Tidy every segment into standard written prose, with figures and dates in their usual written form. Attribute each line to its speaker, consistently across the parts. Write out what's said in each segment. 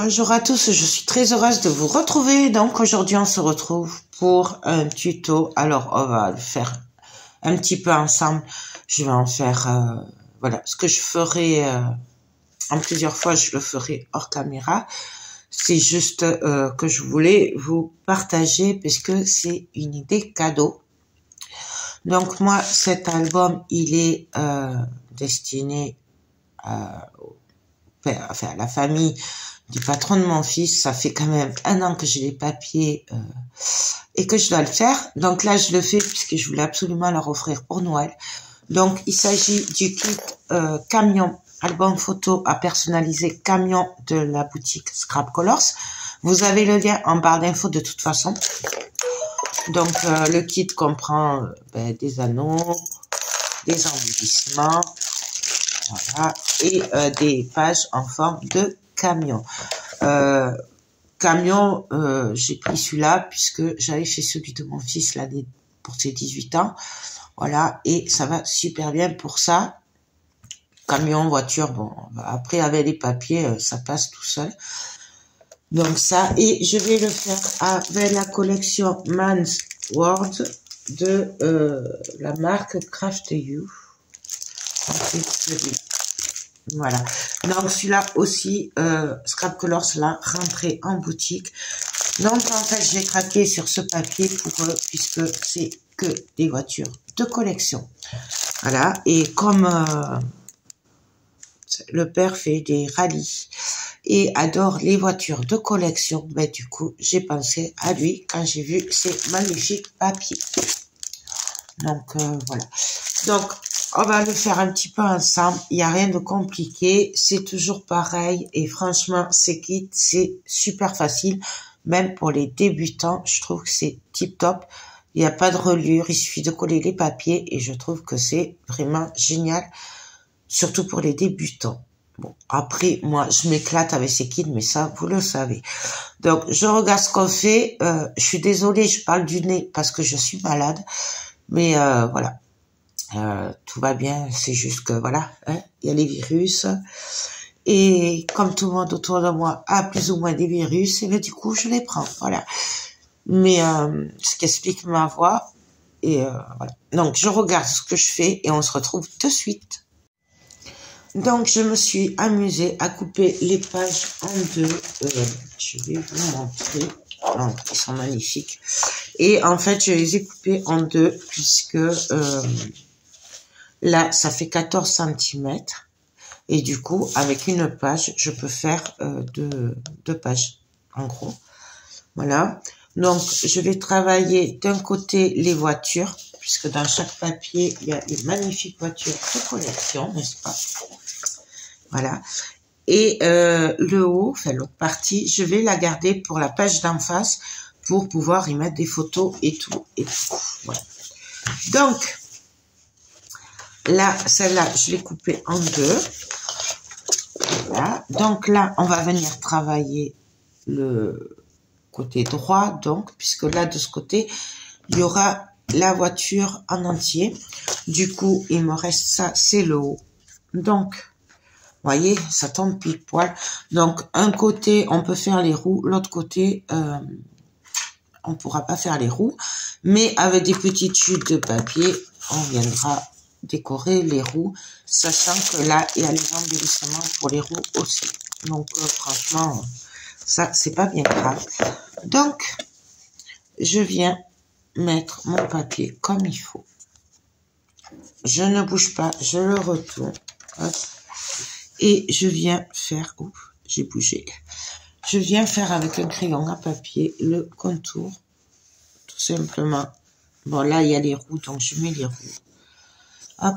Speaker 1: Bonjour à tous, je suis très heureuse de vous retrouver. Donc aujourd'hui on se retrouve pour un tuto. Alors on va le faire un petit peu ensemble. Je vais en faire, voilà, ce que je ferai en plusieurs fois, je le ferai hors caméra. C'est juste que je voulais vous partager puisque c'est une idée cadeau. Donc moi cet album il est destiné à la famille du patron de mon fils. Ça fait quand même 1 an que j'ai les papiers et que je dois le faire. Donc là, je le fais puisque je voulais absolument leur offrir pour Noël. Donc, il s'agit du kit camion, album photo à personnaliser camion de la boutique Scrap Colors. Vous avez le lien en barre d'infos de toute façon. Donc, le kit comprend des anneaux, des embellissements, voilà, et des pages en forme de camion. J'ai pris celui-là puisque j'avais fait celui de mon fils l'année pour ses 18 ans. Voilà, et ça va super bien pour ça. Camion, voiture, bon, après avec les papiers, ça passe tout seul. Donc ça, et je vais le faire avec la collection Man's World de la marque Craft You. C'est celui. Voilà. Donc celui-là aussi, Scrap Colors l'a rentré en boutique. Donc en fait, j'ai craqué sur ce papier pour eux puisque c'est que des voitures de collection. Voilà. Et comme le père fait des rallyes et adore les voitures de collection, ben du coup, j'ai pensé à lui quand j'ai vu ces magnifiques papiers. Donc voilà. Donc on va le faire un petit peu ensemble. Il n'y a rien de compliqué. C'est toujours pareil. Et franchement, ces kits, c'est super facile. Même pour les débutants, je trouve que c'est tip top. Il n'y a pas de reliure. Il suffit de coller les papiers. Et je trouve que c'est vraiment génial. Surtout pour les débutants. Bon, après, moi, je m'éclate avec ces kits, mais ça, vous le savez. Donc, je regarde ce qu'on fait. Je suis désolée, je parle du nez parce que je suis malade. Mais voilà. Tout va bien, c'est juste que voilà, hein, il y a les virus et comme tout le monde autour de moi a plus ou moins des virus, et là du coup je les prends, voilà. Mais ce qui explique ma voix et voilà. Donc je regarde ce que je fais et on se retrouve de suite. Donc je me suis amusée à couper les pages en deux. Je vais vous montrer. Oh, ils sont magnifiques. Et en fait je les ai coupés en deux puisque là, ça fait 14 cm. Et du coup, avec une page, je peux faire deux pages, en gros. Voilà. Donc, je vais travailler d'un côté les voitures, puisque dans chaque papier, il y a des magnifiques voitures de collection, n'est-ce pas? Voilà. Et le haut, enfin l'autre partie, je vais la garder pour la page d'en face, pour pouvoir y mettre des photos et tout, et tout. Voilà. Donc, là, celle-là, je l'ai coupée en deux. Voilà. Donc là, on va venir travailler le côté droit, donc, puisque là, de ce côté, il y aura la voiture en entier. Du coup, il me reste ça, c'est le haut. Donc, vous voyez, ça tombe pile poil. Donc, un côté, on peut faire les roues. L'autre côté, on pourra pas faire les roues. Mais avec des petites chutes de papier, on viendra décorer les roues, sachant que là, il y a les embellissements pour les roues aussi. Donc, franchement, ça, c'est pas bien grave. Donc, je viens mettre mon papier comme il faut. Je ne bouge pas, je le retourne. Hop, et je viens faire... Oups, j'ai bougé. Je viens faire avec un crayon à papier le contour, tout simplement. Bon, là, il y a les roues, donc je mets les roues. Hop,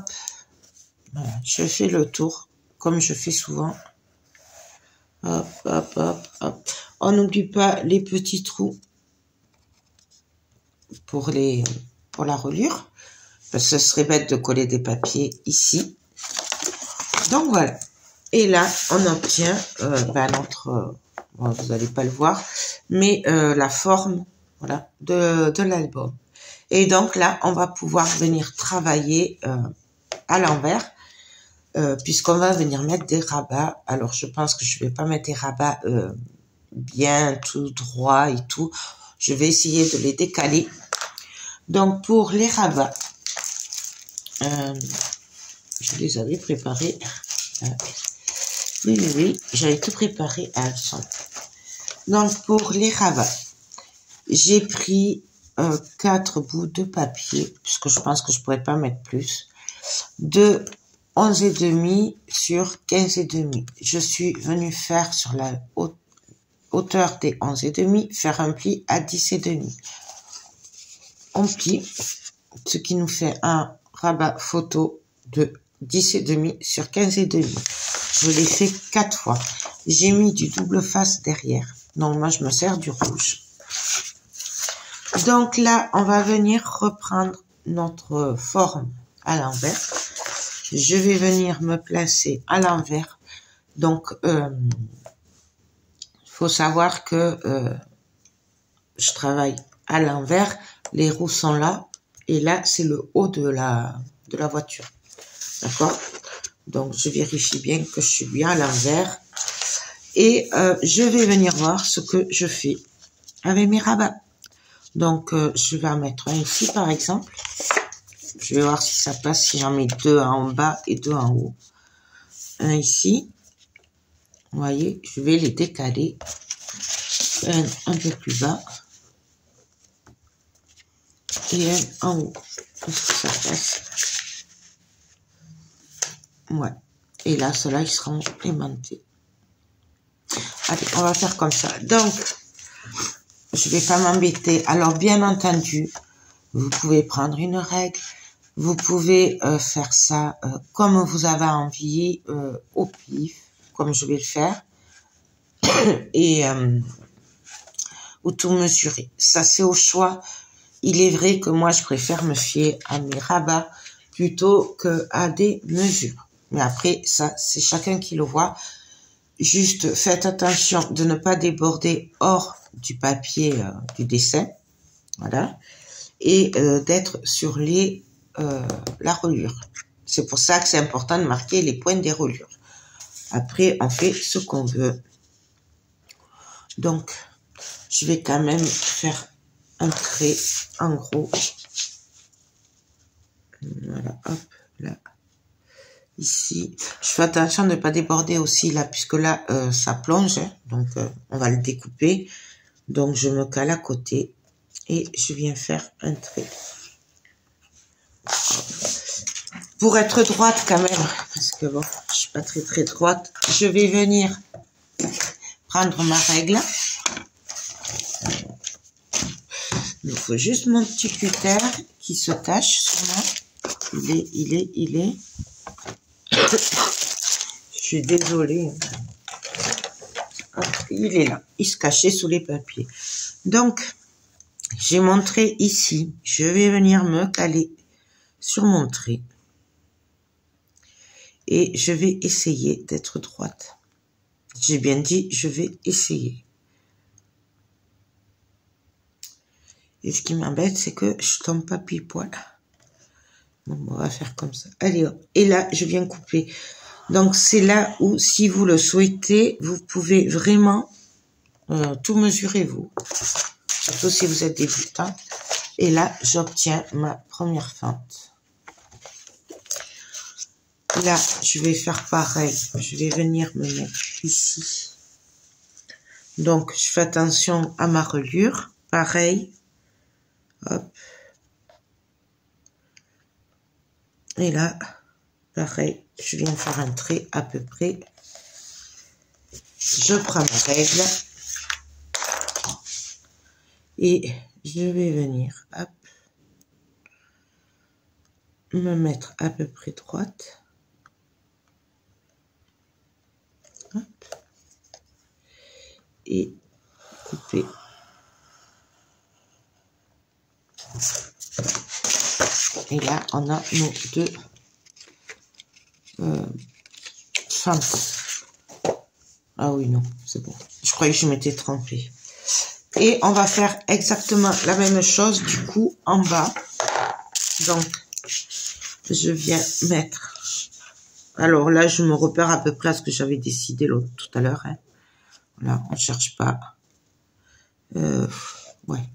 Speaker 1: voilà, je fais le tour, comme je fais souvent. Hop, hop, hop, hop. On n'oublie pas les petits trous pour la reliure. Parce que ce serait bête de coller des papiers ici. Donc voilà. Et là, on obtient notre... bon, vous n'allez pas le voir, mais la forme, voilà, de l'album. Et donc là, on va pouvoir venir travailler à l'envers. puisqu'on va venir mettre des rabats. Alors, je pense que je vais pas mettre des rabats bien tout droit et tout. Je vais essayer de les décaler. Donc, pour les rabats, je les avais préparés. Oui, j'avais tout préparé à la chambre. Donc, pour les rabats, j'ai pris 4 bouts de papier, puisque je pense que je pourrais pas mettre plus, de 11,5 sur 15,5. Je suis venue faire sur la hauteur des 11,5, faire un pli à 10,5. On plie, ce qui nous fait un rabat photo de 10,5 sur 15,5. Je l'ai fait 4 fois. J'ai mis du double face derrière. Donc, moi, je me sers du rouge. Donc là, on va venir reprendre notre forme à l'envers. Je vais venir me placer à l'envers. Donc, faut savoir que je travaille à l'envers. Les roues sont là. Et là, c'est le haut de la voiture. D'accord? Donc, je vérifie bien que je suis bien à l'envers. Et je vais venir voir ce que je fais avec mes rabats. Donc, je vais en mettre un ici, par exemple. Je vais voir si ça passe, si j'en mets 2 en bas et 2 en haut. Un ici. Vous voyez, je vais les décaler. Un peu plus bas. Et un en haut. Est-ce que ça passe? Ouais. Et là, ceux-là, ils seront aimantés. Allez, on va faire comme ça. Donc, je vais pas m'embêter. Alors, bien entendu, vous pouvez prendre une règle. Vous pouvez faire ça comme vous avez envie, au pif, comme je vais le faire. Et ou tout mesurer. Ça, c'est au choix. Il est vrai que moi, je préfère me fier à mes rabats plutôt qu'à des mesures. Mais après, ça, c'est chacun qui le voit. Juste, faites attention de ne pas déborder hors du papier du dessin. Voilà. Et d'être sur la reliure. C'est pour ça que c'est important de marquer les points des reliures. Après, on fait ce qu'on veut. Donc, je vais quand même faire un trait en gros. Voilà, hop, là. Ici, je fais attention de ne pas déborder aussi là, puisque là, ça plonge. Hein, donc, on va le découper. Donc, je me cale à côté et je viens faire un trait. Pour être droite quand même, parce que bon, je suis pas très droite, je vais venir prendre ma règle. Il faut juste mon petit cutter qui se cache sur moi. Il est. Je suis désolée. Il est là. Il se cachait sous les papiers. Donc, j'ai mon trait ici. Je vais venir me caler sur mon trait. Et je vais essayer d'être droite. J'ai bien dit, je vais essayer. Et ce qui m'embête, c'est que je tombe pas pile poil. Bon, on va faire comme ça. Allez, hop. Et là, je viens couper. Donc, c'est là où, si vous le souhaitez, vous pouvez vraiment tout mesurer, vous. Surtout si vous êtes débutant. Et là, j'obtiens ma première fente. Là, je vais faire pareil. Je vais venir me mettre ici. Donc, je fais attention à ma reliure. Pareil. Hop. Et là, pareil, je viens faire un trait à peu près. Je prends ma règle. Et je vais venir, hop, me mettre à peu près droite. Hop. Et couper. Et là, on a nos deux fentes. Ah oui, non, c'est bon. Je croyais que je m'étais trompée. Et on va faire exactement la même chose, du coup, en bas. Donc, je viens mettre Alors là, je me repère à peu près à ce que j'avais décidé l'autre tout à l'heure. Hein. Voilà, on cherche pas. Ouais.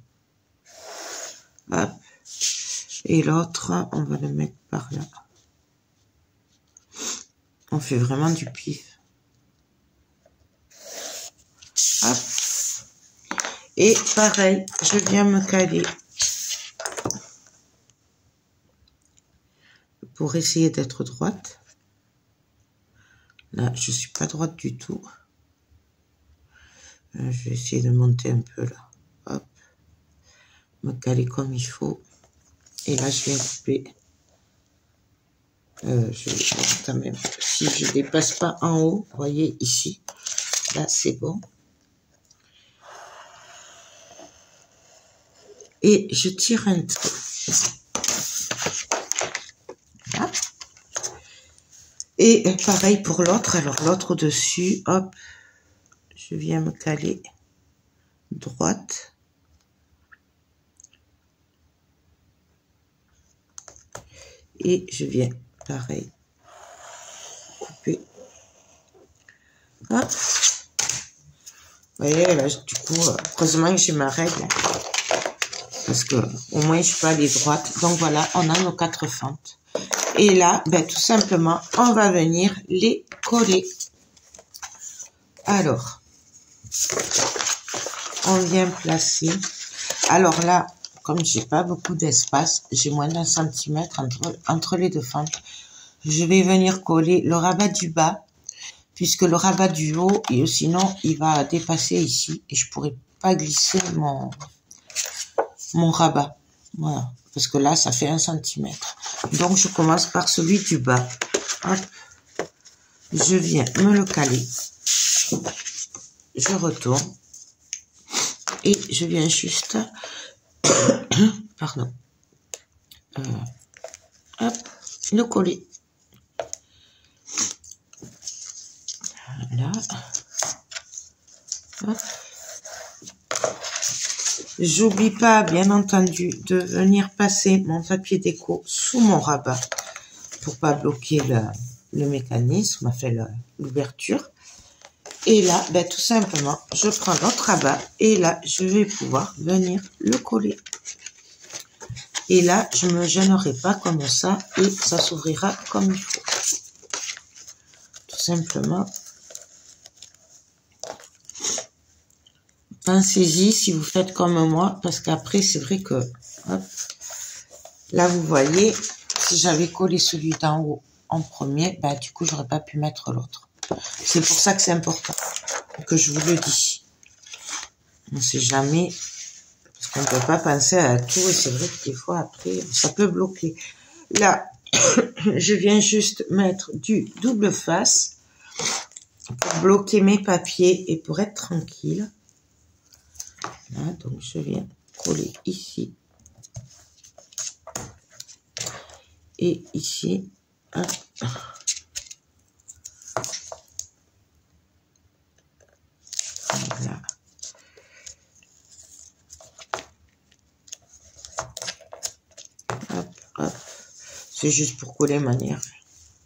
Speaker 1: Hop. Et l'autre, on va le mettre par là. On fait vraiment du pif. Hop. Et pareil, je viens me caler pour essayer d'être droite. Là, je suis pas droite du tout. Je vais essayer de monter un peu là. Hop. Me caler comme il faut. Et là, je viens couper. Je vais quand même. Si je dépasse pas en haut, vous voyez ici. Là, c'est bon. Et je tire un trait. Là. Et pareil pour l'autre. Alors, l'autre au-dessus, hop. Je viens me caler droite. Et je viens, pareil, couper. Hop. Vous voyez, là, du coup, heureusement que j'ai ma règle. Parce que au moins, je peux aller droite. Donc voilà, on a nos 4 fentes. Et là, ben, tout simplement, on va venir les coller. Alors, on vient placer. Alors là, comme j'ai pas beaucoup d'espace, j'ai moins d'1 centimètre entre les deux fentes. Je vais venir coller le rabat du bas, puisque le rabat du haut, et sinon, il va dépasser ici, et je pourrais pas glisser mon rabat. Voilà, parce que là, ça fait 1 centimètre. Donc, je commence par celui du bas. Hop. Je viens me le caler. Je retourne. Et je viens juste... Pardon. Hop, le coller. Voilà. Hop. J'oublie pas, bien entendu, de venir passer mon papier déco sous mon rabat pour pas bloquer le mécanisme, enfin l'ouverture. Et là, ben, tout simplement, je prends notre rabat et là, je vais pouvoir venir le coller. Et là, je me gênerai pas comme ça et ça s'ouvrira comme il faut. Tout simplement. Pensez-y si vous faites comme moi, parce qu'après, c'est vrai que, hop, là, vous voyez, si j'avais collé celui d'en haut en premier, bah, du coup, j'aurais pas pu mettre l'autre. C'est pour ça que c'est important que je vous le dis. On ne sait jamais, parce qu'on ne peut pas penser à tout, et c'est vrai que des fois, après, ça peut bloquer. Là, je viens juste mettre du double face pour bloquer mes papiers et pour être tranquille. Là, donc je viens coller ici et ici. Hop. Voilà. Hop, hop. C'est juste pour coller manière.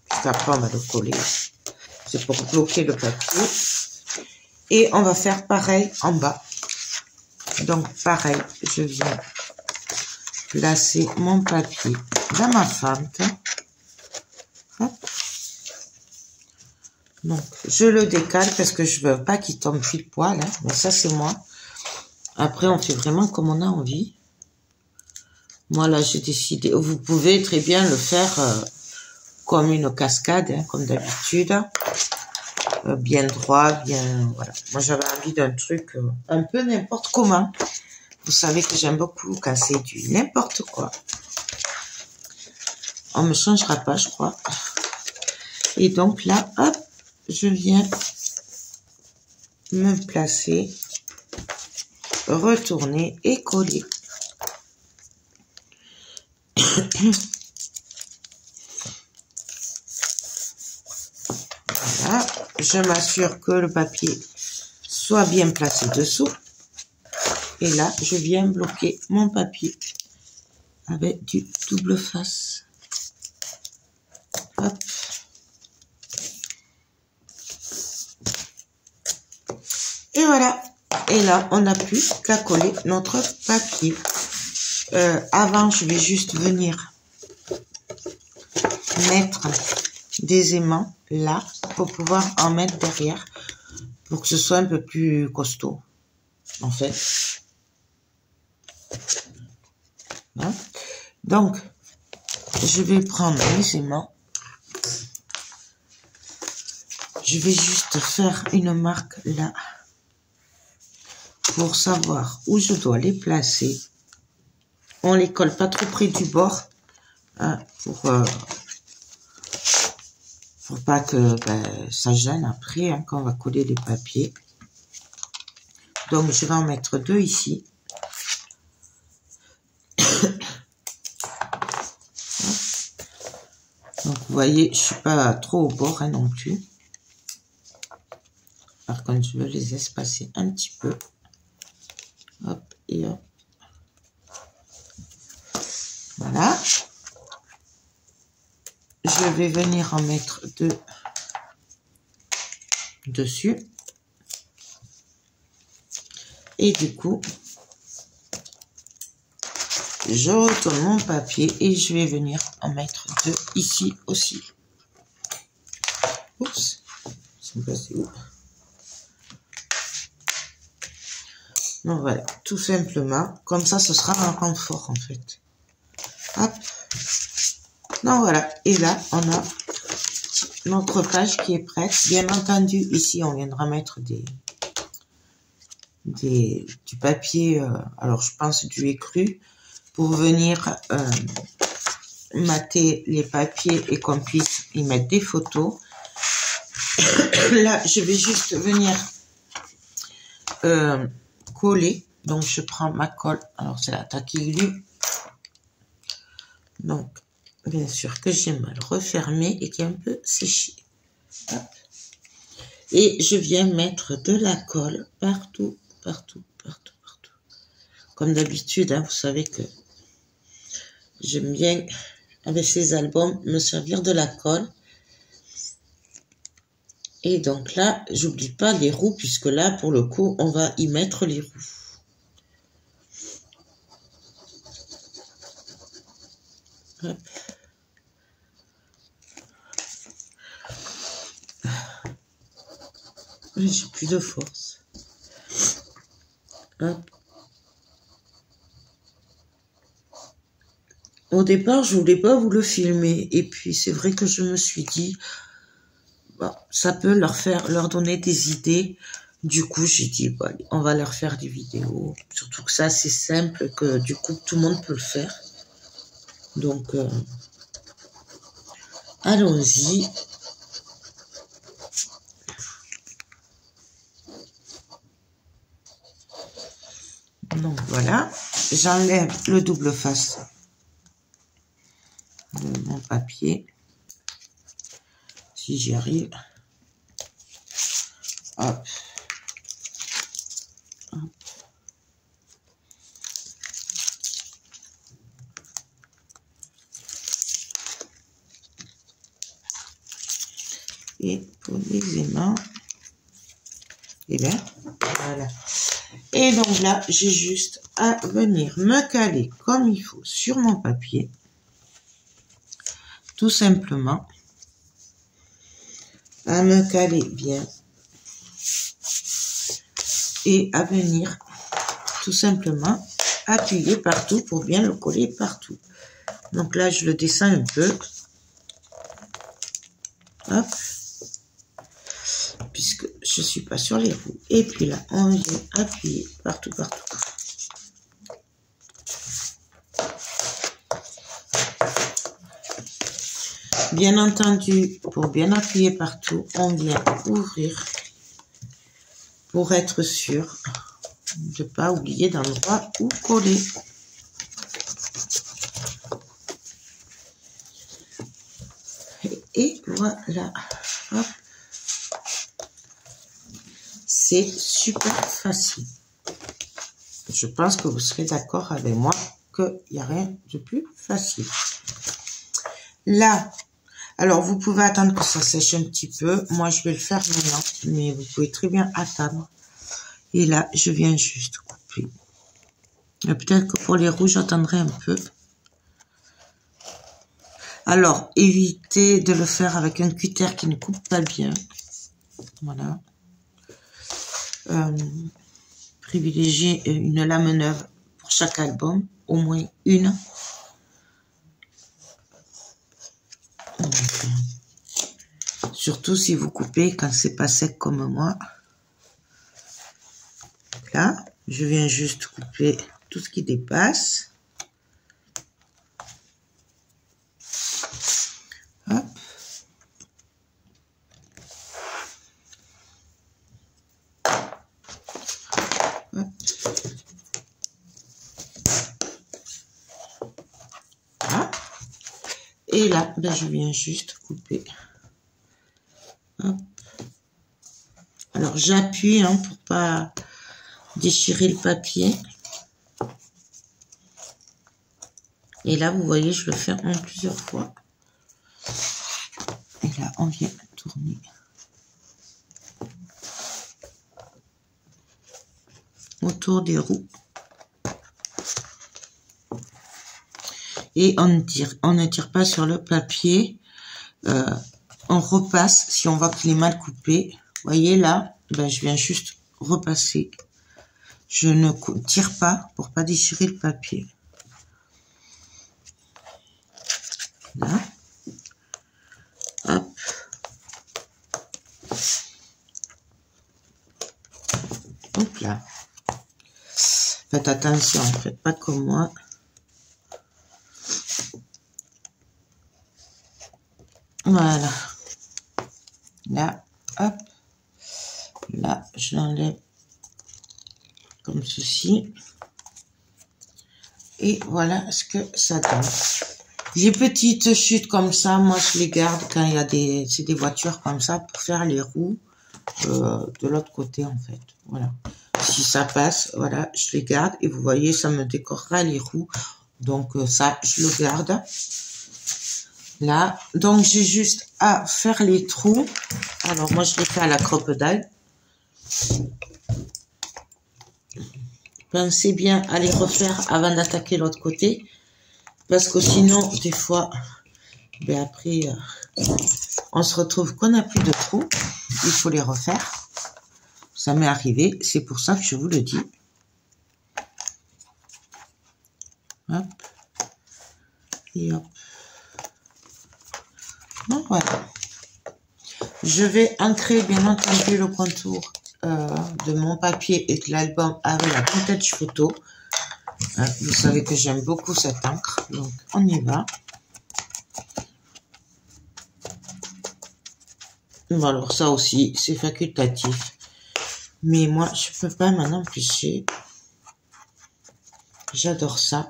Speaker 1: Après on va le coller. C'est pour bloquer le papier. Et on va faire pareil en bas. Donc pareil, je viens placer mon papier dans ma fente. Hop. Donc je le décale parce que je veux pas qu'il tombe pile poil, hein, mais ça c'est moi. Après on fait vraiment comme on a envie. Moi là j'ai décidé, vous pouvez très bien le faire comme une cascade, hein, comme d'habitude. Bien droit, bien... Voilà. Moi j'avais envie d'un truc un peu n'importe comment. Vous savez que j'aime beaucoup quand c'est du n'importe quoi. On me changera pas, je crois. Et donc là, hop, je viens me placer, retourner et coller. Voilà, je m'assure que le papier soit bien placé dessous. Et là, je viens bloquer mon papier avec du double face. Hop. Et voilà. Et là, on n'a plus qu'à coller notre papier. Avant, je vais juste venir mettre des aimants là pour pouvoir en mettre derrière pour que ce soit un peu plus costaud en fait. Hein? Donc, je vais prendre les aimants. Je vais juste faire une marque là pour savoir où je dois les placer. On les colle pas trop près du bord hein, pour pas que ça gêne après hein, quand on va coller les papiers. Donc je vais en mettre 2 ici. Donc vous voyez, je suis pas trop au bord hein, non plus. Par contre, je vais les espacer un petit peu. Hop et hop. Voilà. Je vais venir en mettre 2 dessus. Et du coup, je retourne mon papier et je vais venir en mettre 2 ici aussi. Oups, c'est passé où? Donc voilà, tout simplement, comme ça, ce sera un confort en fait. Hop. Donc voilà, et là, on a notre page qui est prête. Bien entendu, ici, on viendra mettre du papier, alors je pense du écru, pour venir mater les papiers et qu'on puisse y mettre des photos. Là, je vais juste venir coller. Donc, je prends ma colle. Alors, c'est la Tacky Glue. Donc, bien sûr que j'ai mal refermé et qui est un peu séché. Hop. Et je viens mettre de la colle partout, partout, partout, partout. Comme d'habitude, hein, vous savez que j'aime bien, avec ces albums, me servir de la colle. Et donc là, j'oublie pas les roues, puisque là, pour le coup, on va y mettre les roues. Hop. J'ai plus de force. Hop. Au départ, je voulais pas vous le filmer. Et puis, c'est vrai que je me suis dit, bon, ça peut leur donner des idées. Du coup, j'ai dit, bon, allez, on va leur faire des vidéos. Surtout que ça, c'est simple, que du coup, tout le monde peut le faire. Donc, allons-y. Donc, voilà. J'enlève le double face de mon papier. Si j'y arrive. Hop. Hop. Et pour les aimants, et bien, voilà. Et donc là, j'ai juste à venir me caler comme il faut sur mon papier. Tout simplement. À me caler bien. Et à venir tout simplement appuyer partout pour bien le coller partout. Donc là, je le descends un peu. Hop. Puisque je suis pas sur les roues. Et puis là, on vient appuyer partout, partout. Bien entendu, pour bien appuyer partout, on vient ouvrir pour être sûr de ne pas oublier d'endroit où coller. Et voilà. Hop. C'est super facile. Je pense que vous serez d'accord avec moi qu'il n'y a rien de plus facile. Là, alors vous pouvez attendre que ça sèche un petit peu. Moi, je vais le faire maintenant, mais vous pouvez très bien attendre. Et là, je viens juste couper. Peut-être que pour les rouges, j'attendrai un peu. Alors, évitez de le faire avec un cutter qui ne coupe pas bien. Voilà. Privilégiez une lame neuve pour chaque album, au moins une. Surtout si vous coupez quand c'est pas sec comme moi. Là, je viens juste couper tout ce qui dépasse. Hop. Hop. Voilà. Et là, ben, je viens juste couper. Hop. Alors, j'appuie hein, pour pas déchirer le papier. Et là, vous voyez, je le fais en plusieurs fois. Et là, on vient tourner. Autour des roues. Et on ne tire pas sur le papier. On repasse si on voit qu'il est mal coupé. Vous voyez là, ben, je viens juste repasser. Je ne tire pas pour pas déchirer le papier. Là. Hop. Hop là. Faites attention, faites pas comme moi. Voilà. Là, hop. Là, je l'enlève comme ceci. Et voilà ce que ça donne. Les petites chutes comme ça, moi je les garde quand il y a des voitures comme ça pour faire les roues de l'autre côté en fait. Voilà. Si ça passe, voilà, je les garde et vous voyez, ça me décorera les roues. Donc ça, je le garde. Là, donc j'ai juste à faire les trous. Alors moi je les fais à la crocodile. Pensez bien à les refaire avant d'attaquer l'autre côté. Parce que sinon, des fois, ben après, on se retrouve qu'on n'a plus de trous. Il faut les refaire. Ça m'est arrivé. C'est pour ça que je vous le dis. Hop. Et hop. Donc voilà. Je vais ancrer bien entendu le contour de mon papier et de l'album avec la Vintage Photo. Vous savez que j'aime beaucoup cette encre, donc on y va. Bon, alors ça aussi, c'est facultatif. Mais moi, je peux pas m'en empêcher. J'adore ça.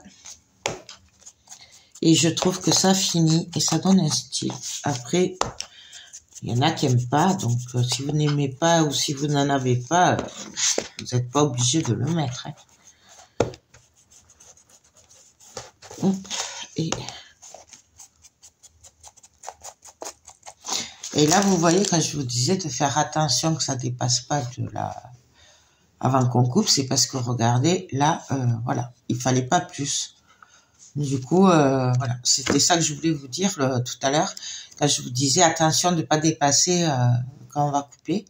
Speaker 1: Et je trouve que ça finit et ça donne un style. Après, il y en a qui n'aiment pas. Donc, si vous n'aimez pas ou si vous n'en avez pas, vous n'êtes pas obligé de le mettre. Hein. Et là, vous voyez, quand je vous disais de faire attention que ça dépasse pas de la... Avant qu'on coupe, c'est parce que, regardez, là, voilà, il fallait pas plus. Du coup, voilà, c'était ça que je voulais vous dire tout à l'heure, quand je vous disais attention de ne pas dépasser quand on va couper,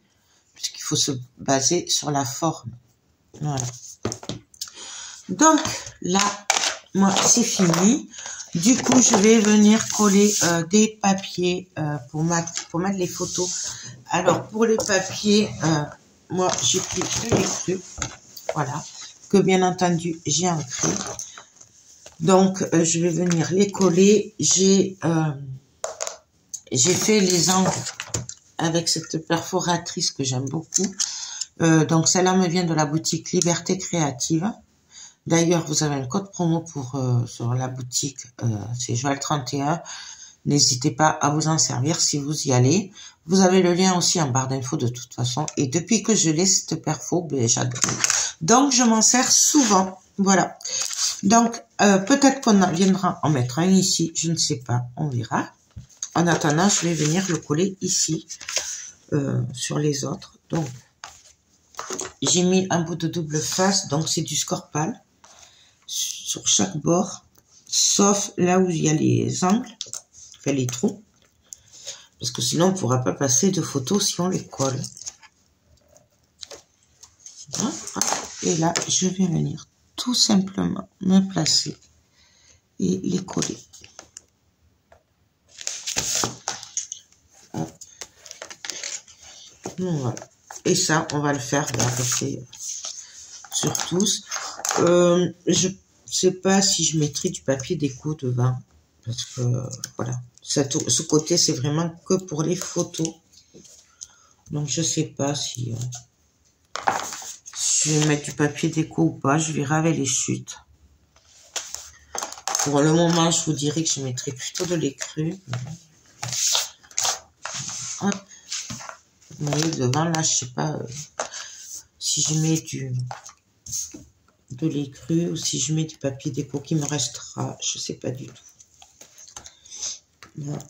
Speaker 1: puisqu'il faut se baser sur la forme. Voilà. Donc, là, moi, c'est fini. Du coup, je vais venir coller des papiers pour mettre les photos. Alors, pour les papiers, moi, j'ai pris de l'écru, voilà, que bien entendu, j'ai ancré. Donc, je vais venir les coller. J'ai fait les angles avec cette perforatrice que j'aime beaucoup. Donc, celle-là me vient de la boutique Liberté Créative. D'ailleurs, vous avez un code promo pour sur la boutique, c'est Joël 31. N'hésitez pas à vous en servir si vous y allez. Vous avez le lien aussi en barre d'infos de toute façon. Et depuis que je l'ai, cette perfo, ben, j'adore. Donc, je m'en sers souvent. Voilà. Donc, peut-être qu'on viendra en mettre un ici. Je ne sais pas. On verra. En attendant, je vais venir le coller ici sur les autres. Donc, j'ai mis un bout de double face, donc c'est du Scorpal sur chaque bord, sauf là où il y a les angles, enfin les trous, parce que sinon on ne pourra pas passer de photos si on les colle. Et là, je vais venir tout simplement me placer et les coller. Hop. Voilà. Et ça, on va le faire sur tous. Je sais pas si je mettrai du papier déco devant, parce que voilà, ce côté c'est vraiment que pour les photos. Donc je sais pas si je vais mettre du papier déco ou pas. Je verrai avec les chutes. Pour le moment, je vous dirais que je mettrai plutôt de l'écru. Hop. Vous voyez, devant là, je sais pas si je mets de l'écru ou si je mets du papier déco qui me restera. Je sais pas du tout. Voilà.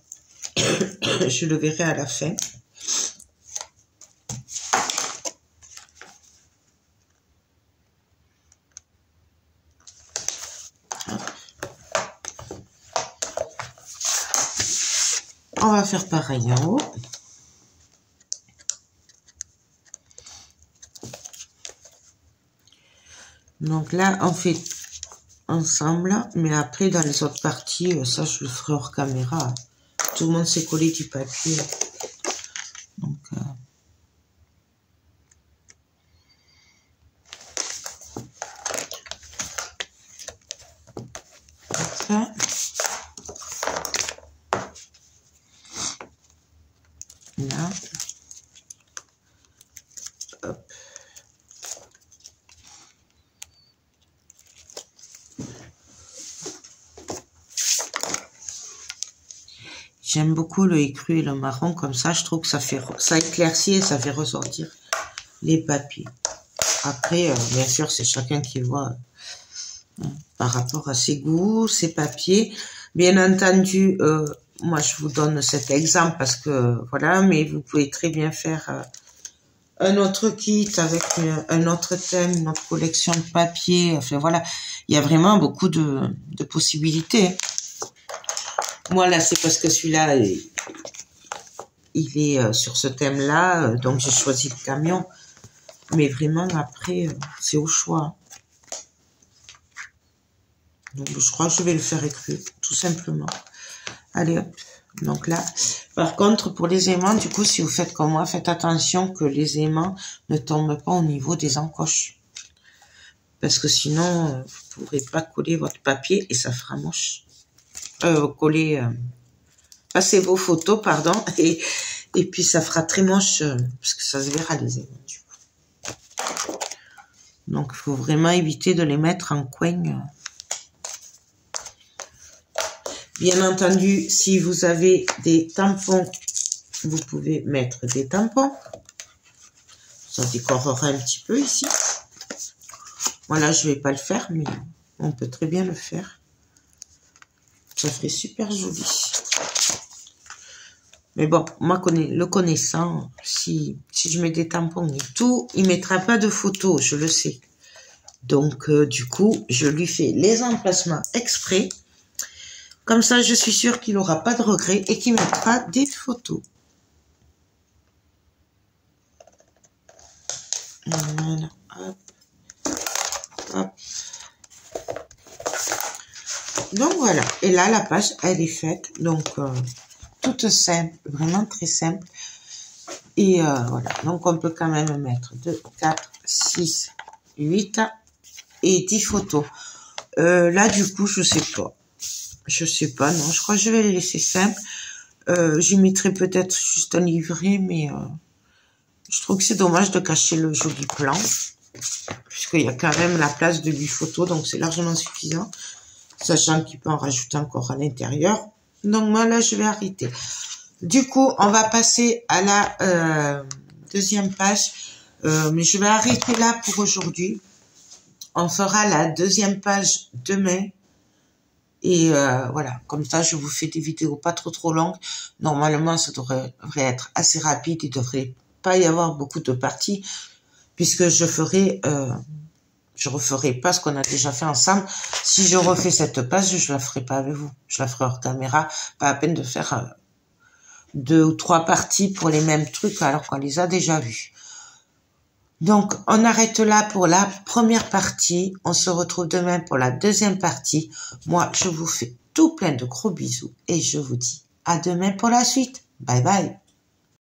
Speaker 1: Je le verrai à la fin. On va faire pareil en haut. Donc là, on fait ensemble, mais après, dans les autres parties, ça, je le ferai hors caméra. Tout le monde s'est collé du papier. Donc, ça. Là. Hop. J'aime beaucoup le écru et le marron, comme ça, je trouve que ça éclaircit et ça fait ressortir les papiers. Après, bien sûr, c'est chacun qui voit par rapport à ses goûts, ses papiers. Bien entendu, moi, je vous donne cet exemple parce que, voilà, mais vous pouvez très bien faire un autre kit avec un autre thème, une autre collection de papier. Enfin, voilà, il y a vraiment beaucoup de possibilités. Moi, là, c'est parce que celui-là, il est sur ce thème-là, donc j'ai choisi le camion. Mais vraiment, après, c'est au choix. Donc, je crois que je vais le faire écru, tout simplement. Allez, hop. Donc là, par contre, pour les aimants, du coup, si vous faites comme moi, faites attention que les aimants ne tombent pas au niveau des encoches. Parce que sinon, vous ne pourrez pas coller votre papier et ça fera moche. Passez vos photos, pardon, et puis ça fera très moche, parce que ça se verra les aimants, du coup. Donc, il faut vraiment éviter de les mettre en coin. Bien entendu, si vous avez des tampons, vous pouvez mettre des tampons. Ça décorera un petit peu ici. Voilà, je vais pas le faire, mais on peut très bien le faire. Ça ferait super joli. Mais bon, moi, le connaissant, si je mets des tampons et tout, il mettra pas de photos, je le sais. Donc, du coup, je lui fais les emplacements exprès. Comme ça, je suis sûre qu'il n'aura pas de regrets et qu'il mettra des photos. Voilà, hop, hop. Donc voilà, et là la page elle est faite, donc toute simple, vraiment très simple. Et voilà, donc on peut quand même mettre 2, 4, 6, 8 et 10 photos. Là du coup je sais pas, non, je crois que je vais les laisser simples. J'y mettrai peut-être juste un livret, mais je trouve que c'est dommage de cacher le joli plan, puisqu'il y a quand même la place de 8 photos, donc c'est largement suffisant. Sachant qu'il peut en rajouter encore à l'intérieur. Donc moi là je vais arrêter. Du coup on va passer à la deuxième page. Mais je vais arrêter là pour aujourd'hui. On fera la deuxième page demain. Et voilà, comme ça je vous fais des vidéos pas trop longues. Normalement ça devrait être assez rapide. Il ne devrait pas y avoir beaucoup de parties. puisque je referai pas ce qu'on a déjà fait ensemble. Si je refais cette page, je la ferai pas avec vous. Je la ferai hors caméra. Pas la peine de faire 2 ou 3 parties pour les mêmes trucs alors qu'on les a déjà vus. Donc, on arrête là pour la première partie. On se retrouve demain pour la deuxième partie. Moi, je vous fais tout plein de gros bisous et je vous dis à demain pour la suite. Bye bye.